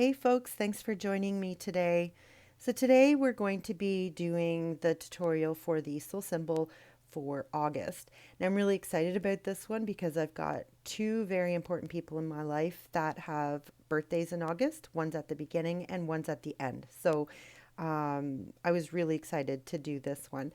Hey folks, thanks for joining me today. So today we're going to be doing the tutorial for the soul symbol for August. And I'm really excited about this one because I've got two very important people in my life that have birthdays in August. One's at the beginning and one's at the end. So I was really excited to do this one.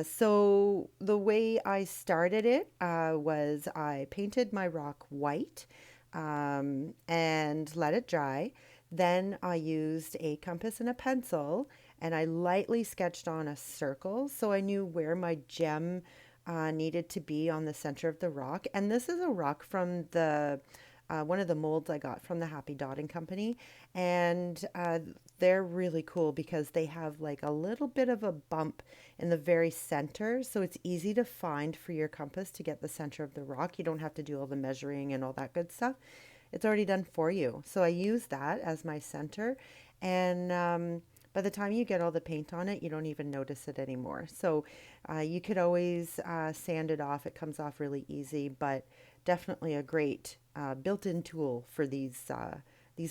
So the way I started it was I painted my rock white and let it dry. Then I used a compass and a pencil and I lightly sketched on a circle so I knew where my gem needed to be on the center of the rock. And this is a rock from the one of the molds I got from the Happy Dotting Company. And they're really cool because they have like a little bit of a bump in the very center. So it's easy to find for your compass to get the center of the rock. You don't have to do all the measuring and all that good stuff. It's already done for you. So I use that as my center. And by the time you get all the paint on it, you don't even notice it anymore. So you could always sand it off. It comes off really easy, but definitely a great built-in tool for these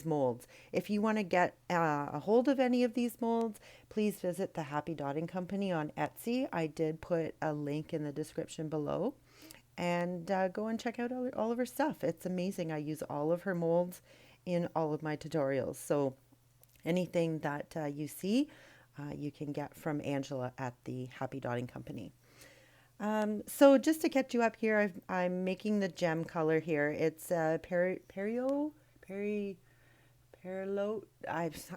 molds. If you want to get a hold of any of these molds, please visit the Happy Dotting Company on Etsy. I did put a link in the description below and go and check out all of her stuff. It's amazing. I use all of her molds in all of my tutorials. So anything that you see, you can get from Angela at the Happy Dotting Company. So just to catch you up here, I'm making the gem color here. It's peri, Perlote.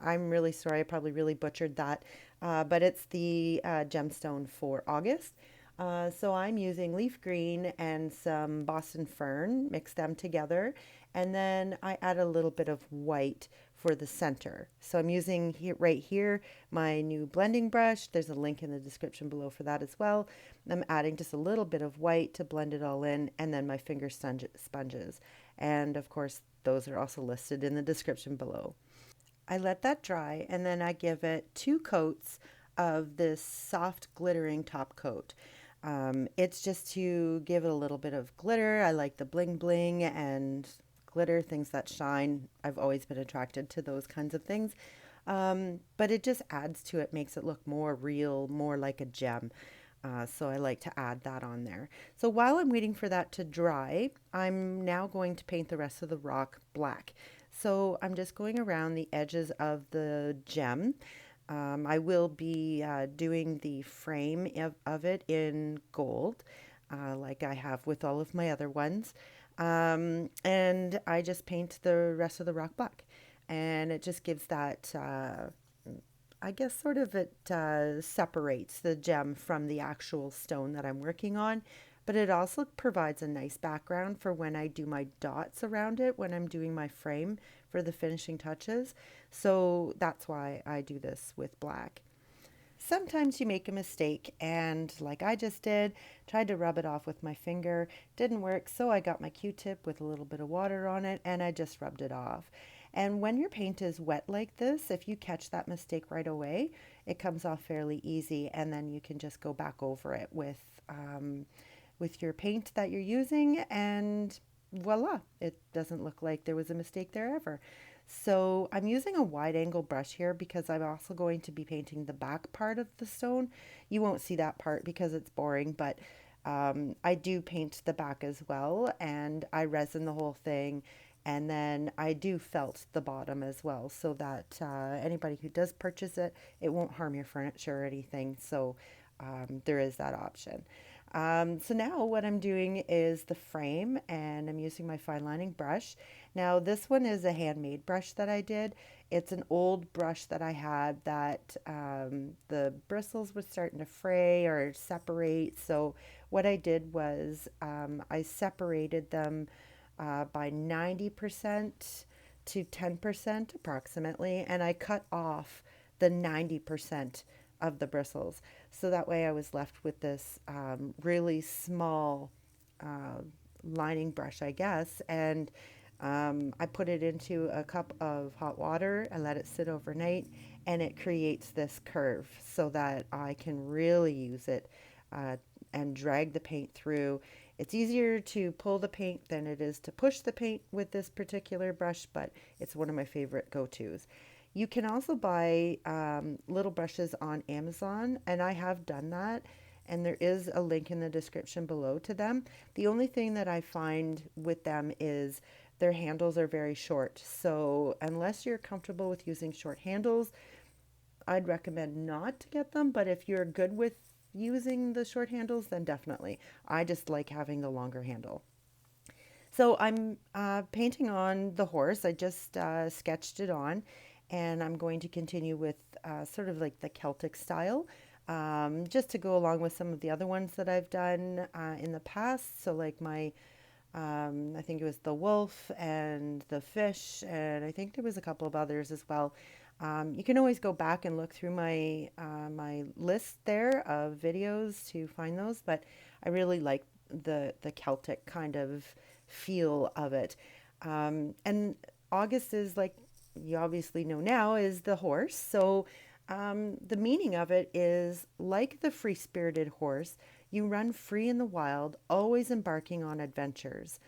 I'm really sorry. I probably really butchered that. But it's the gemstone for August. So I'm using leaf green and some Boston fern, mix them together, and then I add a little bit of white for the center. So I'm using here, right here, my new blending brush. There's a link in the description below for that as well. I'm adding just a little bit of white to blend it all in, and then my finger sponges. And of course, those are also listed in the description below. I let that dry and then I give it two coats of this soft glittering top coat. It's just to give it a little bit of glitter. I like the bling bling and glitter, things that shine. I've always been attracted to those kinds of things. But it just adds to it, makes it look more real, more like a gem. So I like to add that on there. So while I'm waiting for that to dry, I'm now going to paint the rest of the rock black. So I'm just going around the edges of the gem. I will be doing the frame of it in gold, like I have with all of my other ones. And I just paint the rest of the rock black. And it just gives that I guess sort of it separates the gem from the actual stone that I'm working on, but it also provides a nice background for when I do my dots around it when I'm doing my frame for the finishing touches. So that's why I do this with black. Sometimes you make a mistake, and like I just did, tried to rub it off with my finger. Didn't work, so I got my Q-tip with a little bit of water on it and I just rubbed it off. And when your paint is wet like this, if you catch that mistake right away, it comes off fairly easy, and then you can just go back over it with your paint that you're using, and voila, it doesn't look like there was a mistake there ever. So I'm using a wide angle brush here because I'm also going to be painting the back part of the stone. You won't see that part because it's boring, but I do paint the back as well, and I resin the whole thing, and then I do felt the bottom as well so that anybody who does purchase it, it won't harm your furniture or anything. So there is that option. So now what I'm doing is the frame, and I'm using my fine lining brush. Now this one is a handmade brush that I did. It's an old brush that I had that the bristles were starting to fray or separate. So what I did was I separated them by 90% to 10% approximately, and I cut off the 90% of the bristles. So that way I was left with this really small uh, lining brush, I guess, and I put it into a cup of hot water and let it sit overnight, and it creates this curve so that I can really use it uh, and drag the paint through. It's easier to pull the paint than it is to push the paint with this particular brush, but it's one of my favorite go-tos. You can also buy little brushes on Amazon, and I have done that. And there is a link in the description below to them. The only thing that I find with them is their handles are very short. So unless you're comfortable with using short handles, I'd recommend not to get them. But if you're good with using the short handles, then definitely. I just like having the longer handle. So I'm painting on the horse. I just sketched it on, and I'm going to continue with sort of like the Celtic style, just to go along with some of the other ones that I've done in the past. So like I think it was the wolf and the fish, and I think there was a couple of others as well. You can always go back and look through my list there of videos to find those, but I really like the Celtic kind of feel of it. And August is, like you obviously know now, is the horse. So the meaning of it is like the free spirited horse, you run free in the wild, always embarking on adventures.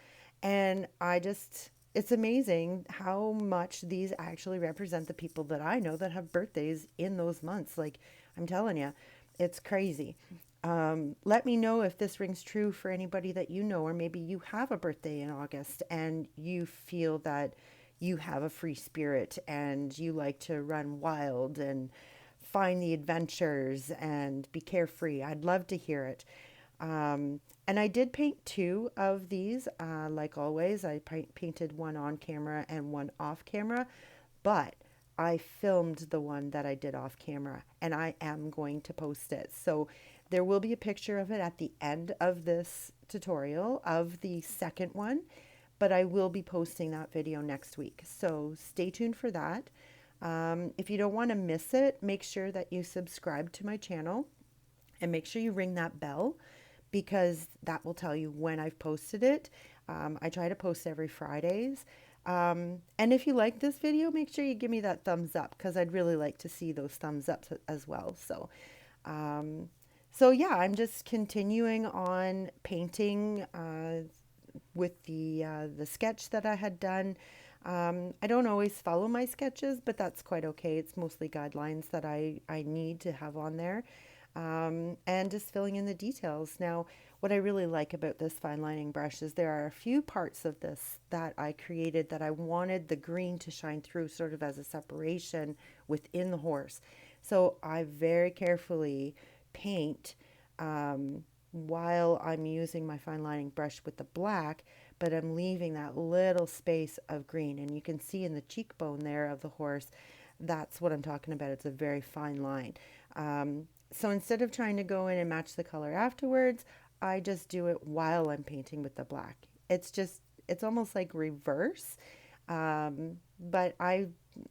And it's amazing how much these actually represent the people that I know that have birthdays in those months. Like, I'm telling you, it's crazy. Let me know if this rings true for anybody that you know, or maybe you have a birthday in August and you feel that you have a free spirit and you like to run wild and find the adventures and be carefree. I'd love to hear it. And I did paint two of these, like always. I painted one on camera and one off camera, but I filmed the one that I did off camera and I am going to post it. So there will be a picture of it at the end of this tutorial of the second one, but I will be posting that video next week. So stay tuned for that. If you don't want to miss it, make sure that you subscribe to my channel and make sure you ring that bell because that will tell you when I've posted it. I try to post every Fridays. And if you like this video, make sure you give me that thumbs up because I'd really like to see those thumbs up as well. So yeah, I'm just continuing on painting with the sketch that I had done. I don't always follow my sketches, but that's quite okay. It's mostly guidelines that I need to have on there. And just filling in the details. Now, what I really like about this fine lining brush is there are a few parts of this that I created that I wanted the green to shine through sort of as a separation within the horse. So I very carefully paint while I'm using my fine lining brush with the black, but I'm leaving that little space of green. And you can see in the cheekbone there of the horse, that's what I'm talking about. It's a very fine line. So instead of trying to go in and match the color afterwards, I just do it while I'm painting with the black. It's almost like reverse. But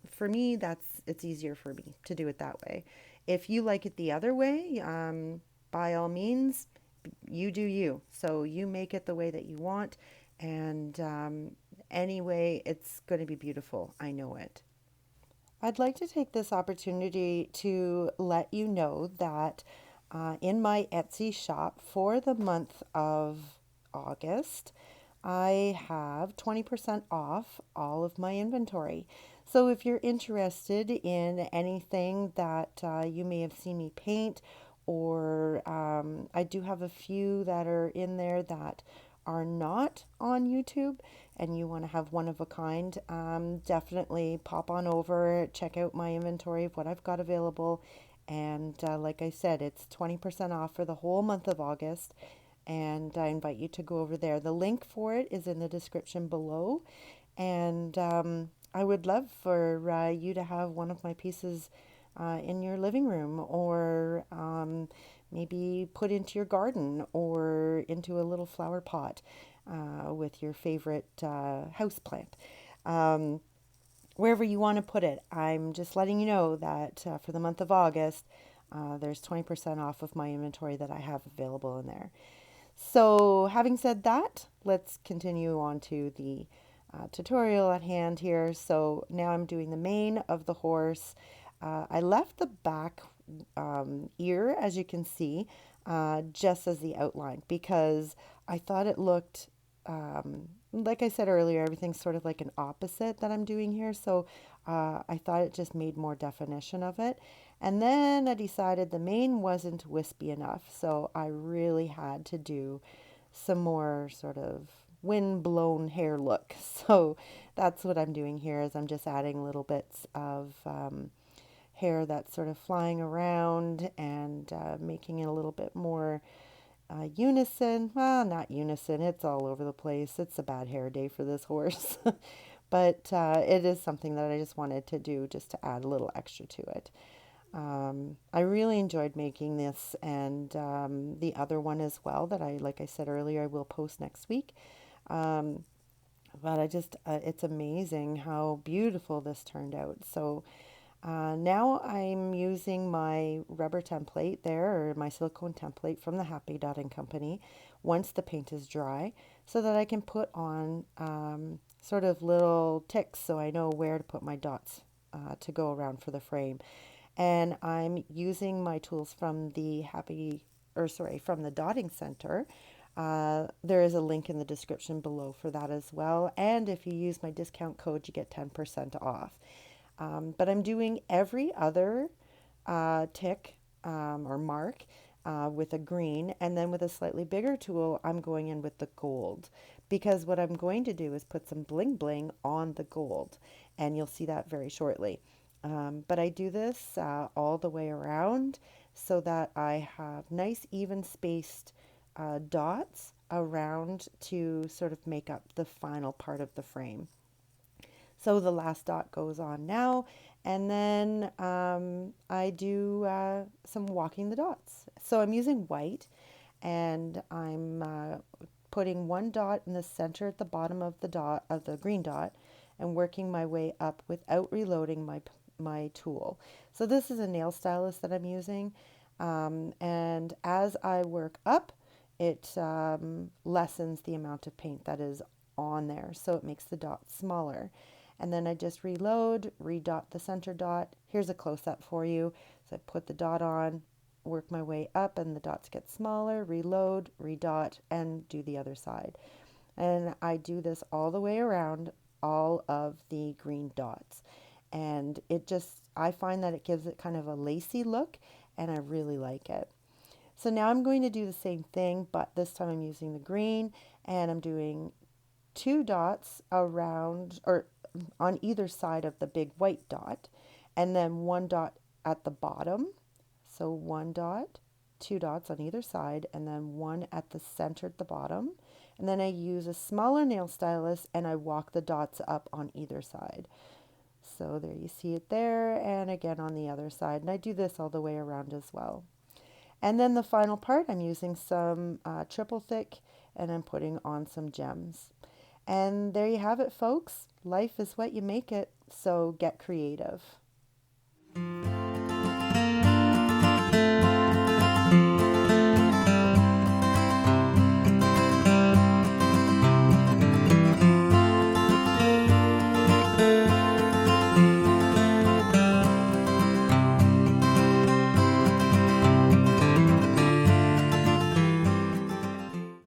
for me, it's easier for me to do it that way. If you like it the other way, by all means, you do you. So you make it the way that you want. And anyway, it's going to be beautiful. I know it. I'd like to take this opportunity to let you know that in my Etsy shop for the month of August, I have 20% off all of my inventory. So if you're interested in anything that you may have seen me paint, or I do have a few that are in there that are not on YouTube and you want to have one of a kind, definitely pop on over, check out my inventory of what I've got available. And like I said, it's 20% off for the whole month of August. And I invite you to go over there. The link for it is in the description below. And I would love for you to have one of my pieces in your living room, or maybe put into your garden or into a little flower pot with your favorite house plant. Wherever you want to put it, I'm just letting you know that for the month of August, there's 20% off of my inventory that I have available in there. So having said that, let's continue on to the tutorial at hand here. So now I'm doing the mane of the horse. I left the back ear, as you can see. just as the outline because I thought it looked, like I said earlier, everything's sort of like an opposite that I'm doing here. So I thought it just made more definition of it. And then I decided the mane wasn't wispy enough. So I really had to do some more sort of wind-blown hair look. So that's what I'm doing here is I'm just adding little bits of hair that's sort of flying around and making it a little bit more unison. Well, not unison, it's all over the place. It's a bad hair day for this horse. But it is something that I just wanted to do just to add a little extra to it. I really enjoyed making this and the other one as well that like I said earlier, I will post next week. Um, but it's amazing how beautiful this turned out. So now I'm using my rubber template there, or my silicone template from the Happy Dotting Company, once the paint is dry, so that I can put on sort of little ticks so I know where to put my dots to go around for the frame. And I'm using my tools from the from the Dotting Center. There is a link in the description below for that as well. And if you use my discount code, you get 10% off. But I'm doing every other tick or mark with a green, and then with a slightly bigger tool, I'm going in with the gold. Because what I'm going to do is put some bling bling on the gold, and you'll see that very shortly. But I do this all the way around so that I have nice, even spaced dots around to sort of make up the final part of the frame. So the last dot goes on now, and then I do some walking the dots. So I'm using white, and I'm putting one dot in the center at the bottom of the dot of the green dot, and working my way up without reloading my tool. So this is a nail stylus that I'm using, and as I work up, it lessens the amount of paint that is on there, so it makes the dot smaller. And then I just reload, redot the center dot. Here's a close-up for you. So I put the dot on, work my way up, and the dots get smaller, reload, redot, and do the other side. And I do this all the way around all of the green dots. And I find that it gives it kind of a lacy look, and I really like it. So now I'm going to do the same thing, but this time I'm using the green, and I'm doing two dots around or on either side of the big white dot, and then one dot at the bottom. So one dot, two dots on either side, and then one at the center at the bottom. And then I use a smaller nail stylus and I walk the dots up on either side. So there you see it there, and again on the other side. And I do this all the way around as well. And then the final part, I'm using some triple thick, and I'm putting on some gems. And there you have it, folks. Life is what you make it, so get creative.